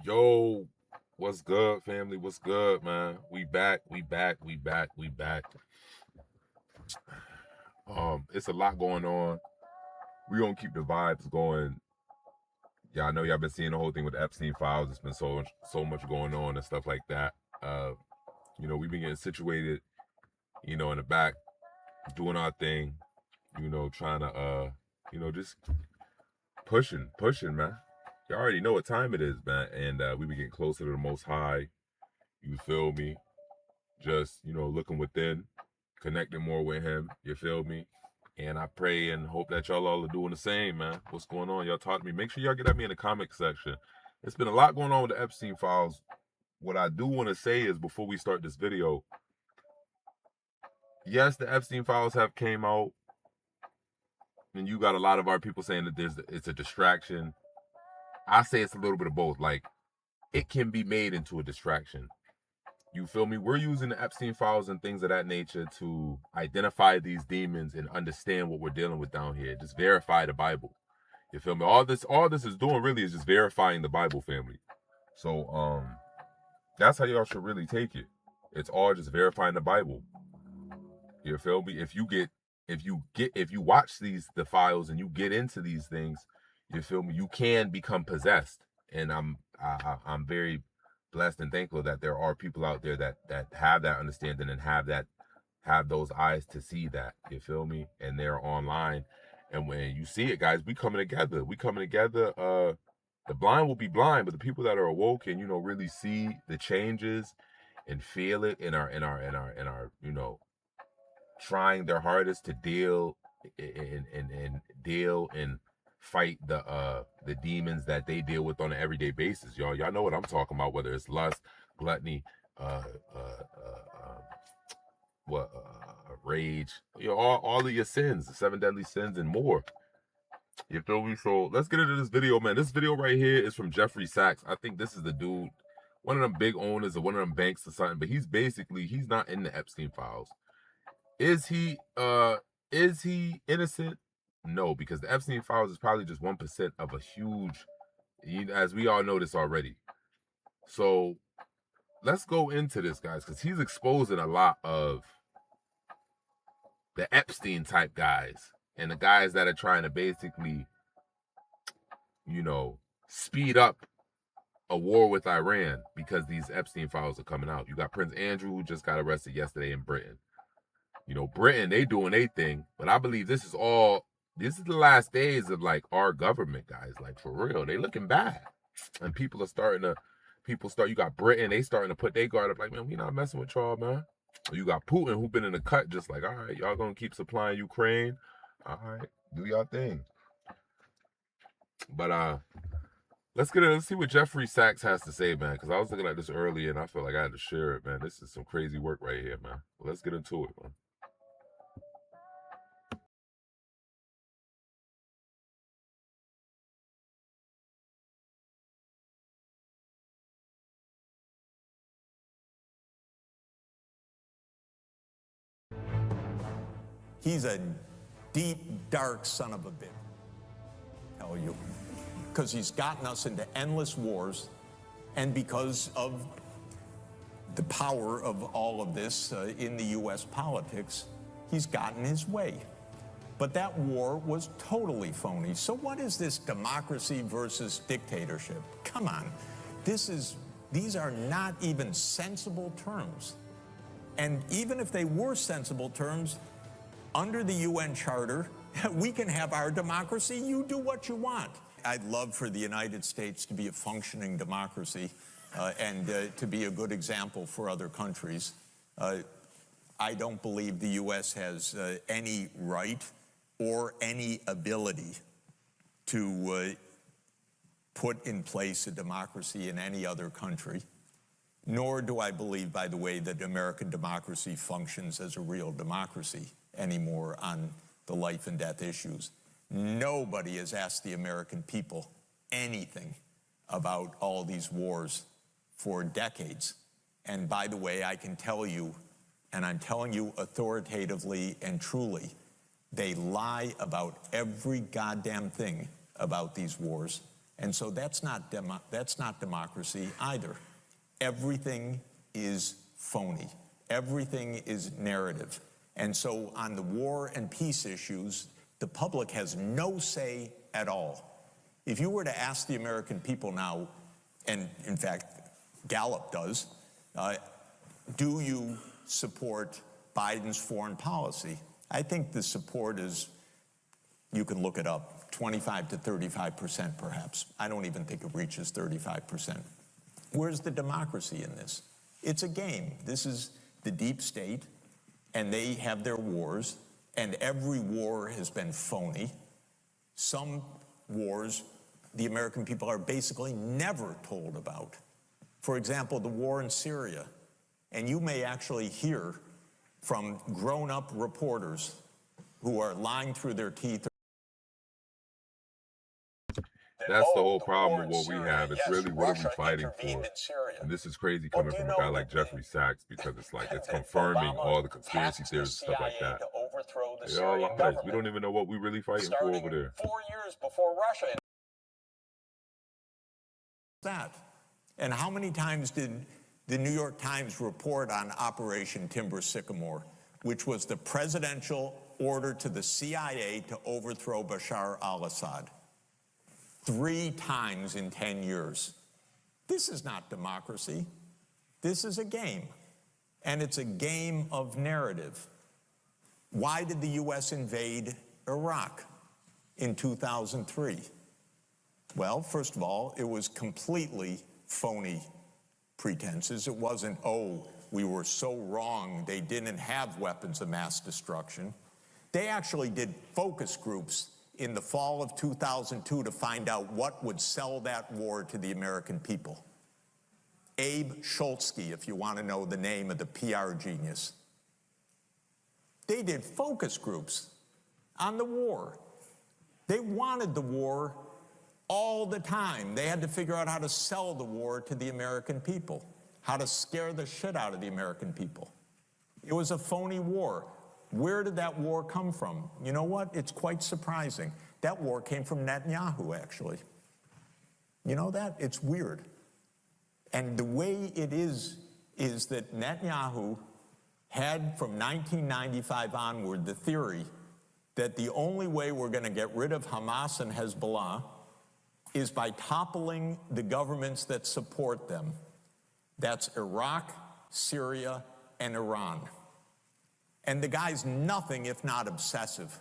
Yo, what's good, family? What's good, man? We back. It's a lot going on. We gonna keep the vibes going. Yeah, I know y'all been seeing the whole thing with the Epstein files. It's been so much going on and stuff like that. Uh, we've been getting situated, in the back, doing our thing, trying to just pushing, man. You already know what time it is, man. And we be getting closer to the most high. You feel me? Just, looking within, connecting more with him. You feel me? And I pray and hope that y'all all are doing the same, man. What's going on? Y'all talk to me. Make sure y'all get at me in the comment section. It's been a lot going on with the Epstein files. What I do want to say is before we start this video, yes, the Epstein files have came out, and you got a lot of our people saying that it's a distraction. I say it's a little bit of both. Like, it can be made into a distraction. You feel me? We're using the Epstein files and things of that nature to identify these demons and understand what we're dealing with down here. Just verify the Bible. You feel me? All this is doing really is just verifying the Bible, family. So that's how y'all should really take it. It's all just verifying the Bible. You feel me? If you watch the files and you get into these things, you feel me? You can become possessed. And I'm very blessed and thankful that there are people out there that have that understanding and have those eyes to see that. You feel me? And they're online. And when you see it, guys, we coming together. The blind will be blind, but the people that are awoke and really see the changes and feel it in our trying their hardest to deal and fight the demons that they deal with on an everyday basis. Y'all know what I'm talking about, whether it's lust, gluttony, uh uh, uh rage, all of your sins, the 7 deadly sins and more. You feel me? So let's get into this video, man. This video right here is from Jeffery Saks. I think this is the dude, one of them big owners of one of them banks or something, but he's not in the Epstein files. Is he innocent? No, because the Epstein files is probably just 1% of a huge, as we all know this already. So let's go into this, guys, because he's exposing a lot of the Epstein type guys and the guys that are trying to basically, speed up a war with Iran because these Epstein files are coming out. You got Prince Andrew, who just got arrested yesterday in Britain. Britain, they doing their thing, but I believe this is the last days of like our government, guys. Like, for real, they looking bad, and you got Britain, they starting to put their guard up. Like, man, we not messing with y'all, man. You got Putin, who been in the cut, just like, all right, y'all gonna keep supplying Ukraine, all right, do y'all thing. But let's see what Jeffery Saks has to say, man. Because I was looking at this earlier, and I feel like I had to share it, man. This is some crazy work right here, man. Let's get into it, man. He's a deep, dark son of a bitch, I tell you, because he's gotten us into endless wars, and because of the power of all of this in the U.S. politics, he's gotten his way. But that war was totally phony. So what is this democracy versus dictatorship? Come on. These are not even sensible terms. And even if they were sensible terms, under the UN Charter, we can have our democracy. You do what you want. I'd love for the United States to be a functioning democracy and to be a good example for other countries. I don't believe the U.S. has any right or any ability to put in place a democracy in any other country. Nor do I believe, by the way, that American democracy functions as a real democracy anymore on the life and death issues. Nobody has asked the American people anything about all these wars for decades. And by the way, I can tell you, and I'm telling you authoritatively and truly, they lie about every goddamn thing about these wars. And so that's not democracy either. Everything is phony. Everything is narrative. And so on the war and peace issues, the public has no say at all. If you were to ask the American people now, and in fact, Gallup does, do you support Biden's foreign policy? I think the support is, you can look it up, 25 to 35% perhaps. I don't even think it reaches 35%. Where's the democracy in this? It's a game. This is the deep state, and they have their wars, and every war has been phony. Some wars the American people are basically never told about. For example, the war in Syria. And you may actually hear from grown-up reporters who are lying through their teeth. That's the whole problem with what we have. It's really, what are we fighting for? And this is crazy coming from a guy like Jeffery Saks, because it's like, it's confirming all the conspiracy theories and stuff like that. They all lies. We don't even know what we're really fighting for over there. 4 years before Russia. That. And how many times did the New York Times report on Operation Timber Sycamore, which was the presidential order to the CIA to overthrow Bashar al-Assad? 3 times in 10 years. This is not democracy. This is a game. And it's a game of narrative. Why did the U.S. invade Iraq in 2003? Well, first of all, it was completely phony pretenses. It wasn't, oh, we were so wrong, they didn't have weapons of mass destruction. They actually did focus groups in the fall of 2002 to find out what would sell that war to the American people. Abe Schultzke, if you want to know the name of the PR genius. They did focus groups on the war. They wanted the war all the time. They had to figure out how to sell the war to the American people, how to scare the shit out of the American people. It was a phony war. Where did that war come from? You know what? It's quite surprising. That war came from Netanyahu, actually. You know that? It's weird. And the way it is that Netanyahu had, from 1995 onward, the theory that the only way we're going to get rid of Hamas and Hezbollah is by toppling the governments that support them. That's Iraq, Syria, and Iran. And the guy's nothing if not obsessive.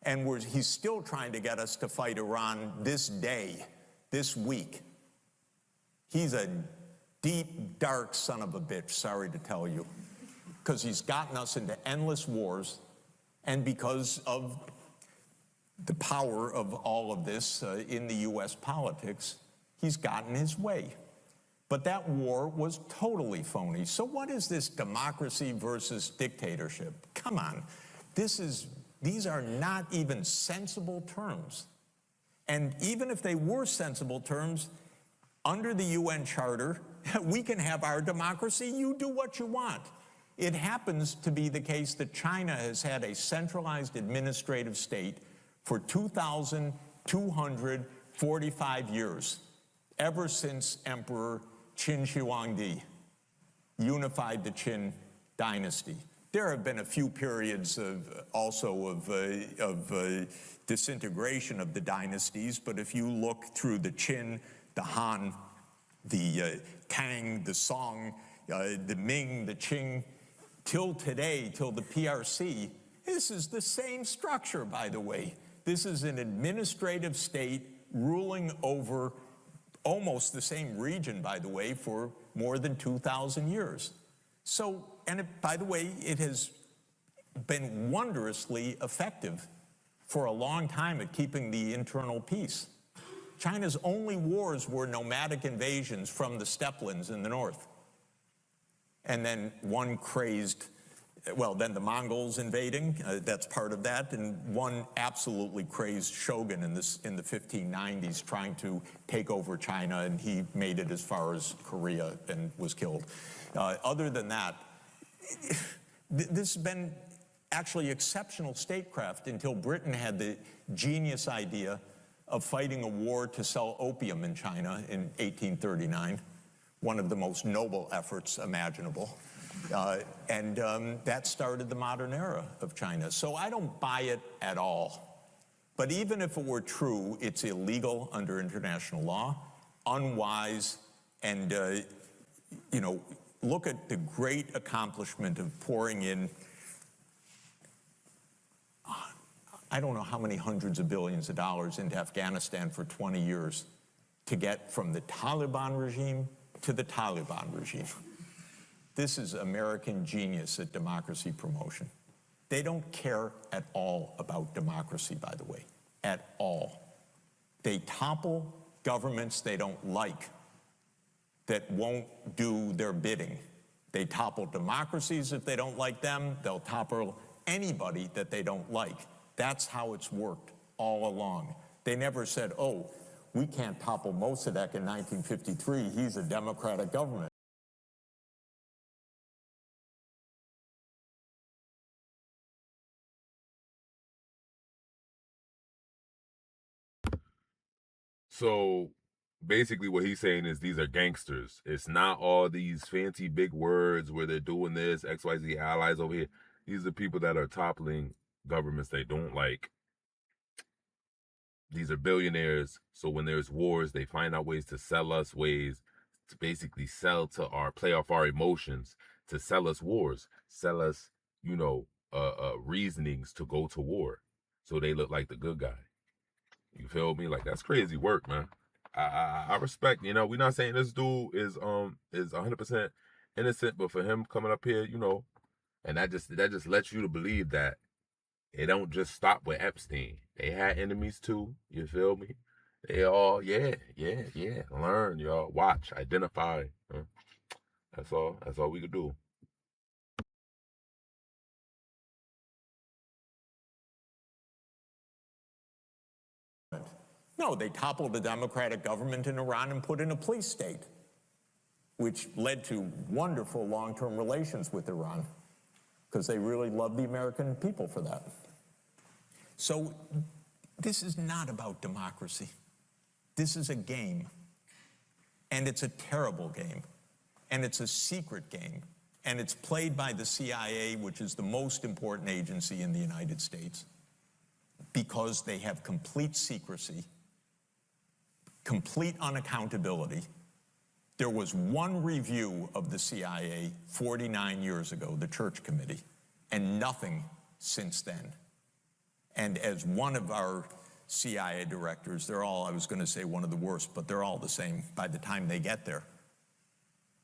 And he's still trying to get us to fight Iran this day, this week. He's a deep, dark son of a bitch, sorry to tell you, because he's gotten us into endless wars, and because of the power of all of this in the U.S. politics, he's gotten his way. But that war was totally phony. So what is this democracy versus dictatorship? Come on. These are not even sensible terms. And even if they were sensible terms, under the UN Charter, we can have our democracy. You do what you want. It happens to be the case that China has had a centralized administrative state for 2,245 years, ever since Emperor Qin Shi Huangdi unified the Qin dynasty. There have been a few periods of disintegration of the dynasties, but if you look through the Qin, the Han, the Tang, the Song, the Ming, the Qing, till today, till the PRC, this is the same structure, by the way. This is an administrative state ruling over almost the same region, by the way, for more than 2,000 years. So, and by the way, it has been wondrously effective for a long time at keeping the internal peace. China's only wars were nomadic invasions from the steppelands in the north. And then one crazed, well, then the Mongols invading, that's part of that, and one absolutely crazed shogun in the 1590s trying to take over China, and he made it as far as Korea and was killed. Other than that, this has been actually exceptional statecraft until Britain had the genius idea of fighting a war to sell opium in China in 1839, one of the most noble efforts imaginable. That started the modern era of China. So I don't buy it at all. But even if it were true, it's illegal under international law, unwise, and, look at the great accomplishment of pouring in, I don't know how many hundreds of billions of dollars into Afghanistan for 20 years to get from the Taliban regime to the Taliban regime. This is American genius at democracy promotion. They don't care at all about democracy, by the way, at all. They topple governments they don't like that won't do their bidding. They topple democracies if they don't like them. They'll topple anybody that they don't like. That's how it's worked all along. They never said, oh, we can't topple Mossadegh in 1953. He's a democratic government. So basically what he's saying is these are gangsters. It's not all these fancy big words where they're doing this, XYZ allies over here. These are people that are toppling governments they don't like. These are billionaires. So when there's wars, they find out ways to sell us, ways to basically play off our emotions, to sell us wars, sell us, reasonings to go to war. So they look like the good guy. You feel me? Like, that's crazy work, man. I respect, we're not saying this dude is 100% innocent, but for him coming up here, and that just lets you to believe that it don't just stop with Epstein. They had enemies too. You feel me? They all, yeah. Learn, y'all. Watch, identify. That's all we could do. No, they toppled the democratic government in Iran and put in a police state, which led to wonderful long-term relations with Iran, because they really love the American people for that. So this is not about democracy. This is a game, and it's a terrible game, and it's a secret game, and it's played by the CIA, which is the most important agency in the United States, because they have complete secrecy, complete unaccountability. There was one review of the CIA 49 years ago, the Church Committee, and nothing since then. And as one of our CIA directors, they're all, I was going to say one of the worst, but they're all the same by the time they get there,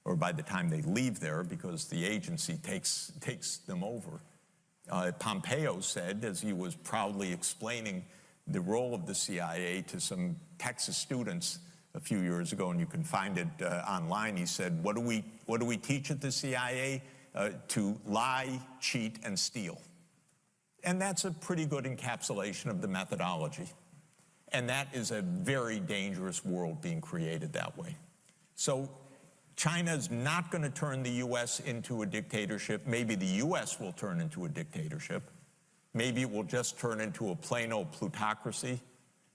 or by the time they leave there, because the agency takes them over. Pompeo said, as he was proudly explaining the role of the CIA to some Texas students a few years ago, and you can find it online, he said, what do we teach at the CIA? To lie, cheat, and steal. And that's a pretty good encapsulation of the methodology. And that is a very dangerous world being created that way. So China's not going to turn the U.S. into a dictatorship. Maybe the U.S. will turn into a dictatorship. Maybe it will just turn into a plain old plutocracy.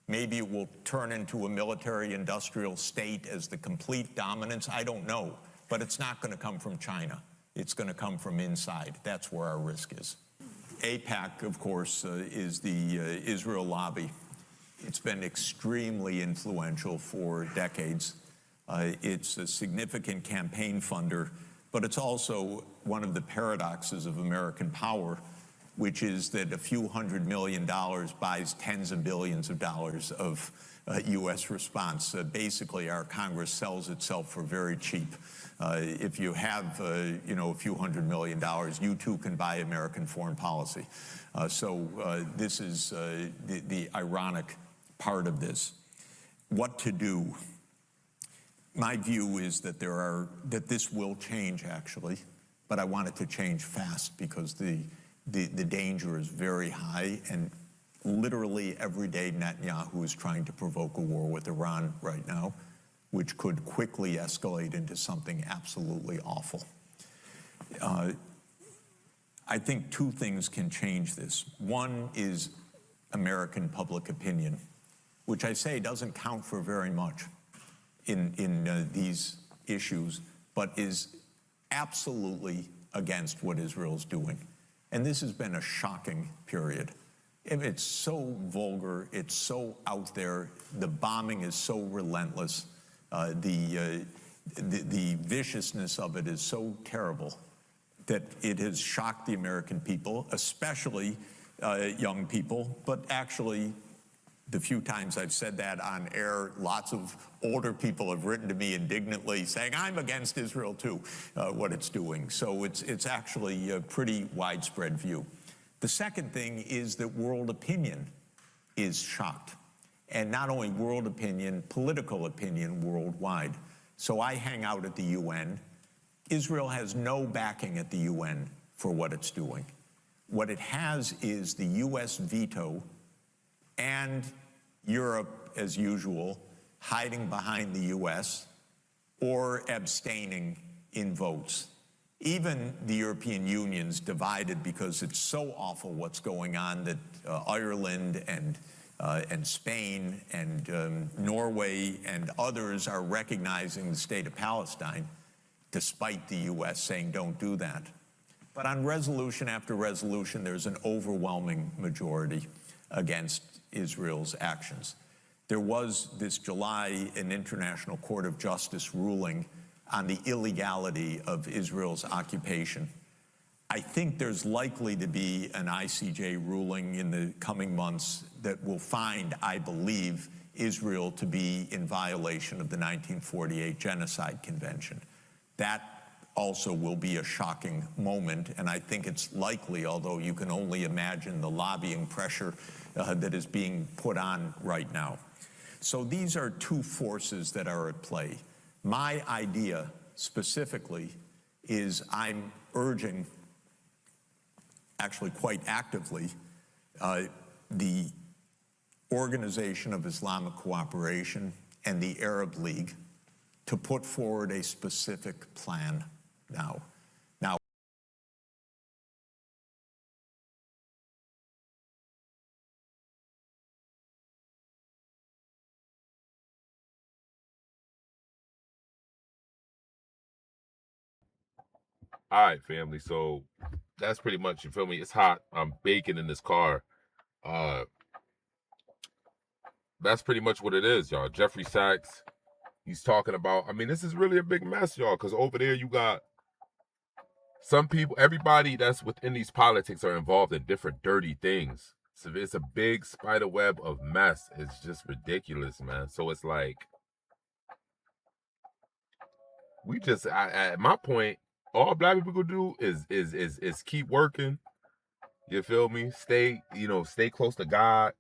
Maybe it will turn into a military-industrial state as the complete dominance. I don't know. But it's not going to come from China. It's going to come from inside. That's where our risk is. AIPAC, of course, is the Israel lobby. It's been extremely influential for decades. It's a significant campaign funder, but it's also one of the paradoxes of American power, which is that a few $100 million buys tens of billions of dollars of U.S. response. Basically, our Congress sells itself for very cheap. If you have, a few $100 million, you too can buy American foreign policy. This is the ironic part of this. What to do? My view is that this will change, actually, but I want it to change fast, because the danger is very high, and literally every day Netanyahu is trying to provoke a war with Iran right now, which could quickly escalate into something absolutely awful. I think two things can change this. One is American public opinion. which I say doesn't count for very much in these issues, but is absolutely against what Israel's doing. And this has been a shocking period. It's so vulgar, it's so out there, the bombing is so relentless, the viciousness of it is so terrible that it has shocked the American people, especially young people, but actually the few times I've said that on air, lots of older people have written to me indignantly saying, I'm against Israel too, what it's doing. So it's actually a pretty widespread view. The second thing is that world opinion is shocked. And not only world opinion, political opinion worldwide. So I hang out at the UN. Israel has no backing at the UN for what it's doing. What it has is the US veto and Europe, as usual, hiding behind the US or abstaining in votes. Even the European Union's divided because it's so awful what's going on that Ireland and Spain and Norway and others are recognizing the state of Palestine, despite the US saying don't do that. But on resolution after resolution, there's an overwhelming majority against Israel's actions. There was this July an International Court of Justice ruling on the illegality of Israel's occupation. I think there's likely to be an ICJ ruling in the coming months that will find, I believe, Israel to be in violation of the 1948 Genocide Convention. That also will be a shocking moment, and I think it's likely, although you can only imagine the lobbying pressure that is being put on right now. So these are two forces that are at play. My idea specifically is I'm urging, actually quite actively, the Organization of Islamic Cooperation and the Arab League to put forward a specific plan now. All right, family. So that's pretty much, you feel me? It's hot. I'm baking in this car. That's pretty much what it is, y'all. Jeffery Saks, he's talking about, I mean, this is really a big mess, y'all, because over there you got some people, everybody that's within these politics are involved in different dirty things. So it's a big spider web of mess. It's just ridiculous, man. So it's like, we just, at my point, all black people could do is keep working. You feel me? Stay close to God,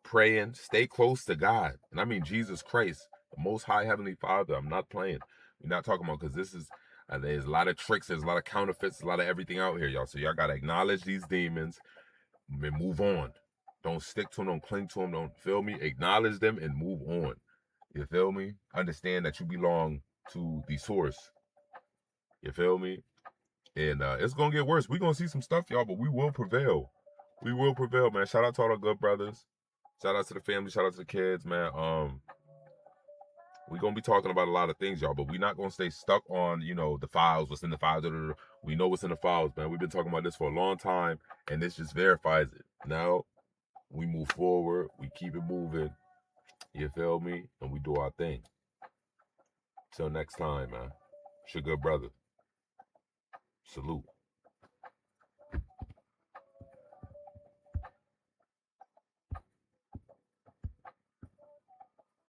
praying, stay close to God. And I mean Jesus Christ, the most high heavenly Father. I'm not playing. We're not talking about, because this is, there's a lot of tricks, there's a lot of counterfeits, a lot of everything out here, y'all. So y'all got to acknowledge these demons and move on. Don't stick to them, don't cling to them, don't, feel me? Acknowledge them and move on. You feel me? Understand that you belong to the source. You feel me? And it's going to get worse. We're going to see some stuff, y'all, but we will prevail. We will prevail, man. Shout out to all our good brothers. Shout out to the family. Shout out to the kids, man. We're going to be talking about a lot of things, y'all, but we're not going to stay stuck on, the files, what's in the files. We know what's in the files, man. We've been talking about this for a long time, and this just verifies it. Now, we move forward. We keep it moving. You feel me? And we do our thing. Till next time, man. It's your good brother. Salute.